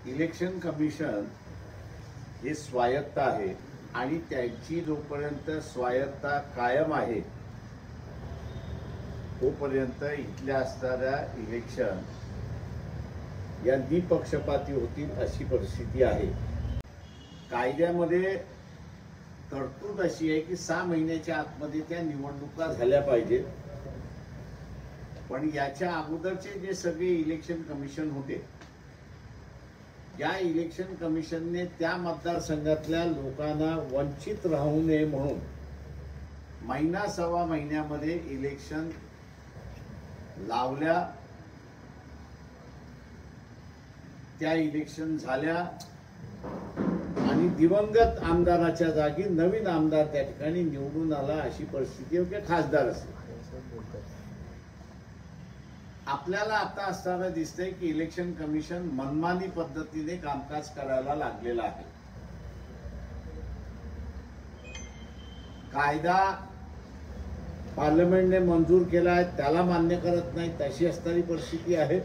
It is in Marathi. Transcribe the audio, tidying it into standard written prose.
इलेक्शन कमिशन हे स्वायत्त आहे आणि त्यांची जोपर्यंत स्वायत्ता कायम आहे तोपर्यंत इथल्या असणाऱ्या इलेक्शन या निपक्षपाती होतील अशी परिस्थिती आहे। कायद्यामध्ये तरतूद अशी आहे की 6 महिन्याच्या आतमध्ये त्या निवडणुका झाल्या पाहिजेत, पण याच्या अगोदरचे जे सगळे इलेक्शन कमिशन होते या इलेक्शन कमिशनने त्या मतदारसंघातल्या लोकांना वंचित राहू नये म्हणून महिना सव्वा महिन्यामध्ये इलेक्शन लावल्या, त्या इलेक्शन झाल्या आणि दिवंगत आमदाराच्या जागी नवीन आमदार त्या ठिकाणी निवडून आला अशी परिस्थिती होती, खासदार असेल। आपल्याला आता असताना दिसतंय की इलेक्शन कमिशन मनमानी पद्धतीने कामकाज करायला लागलेलं आहे। कायदा पार्लमेंटने मंजूर केला आहे त्याला मान्य करत नाही तशी असणारी परिस्थिती आहे।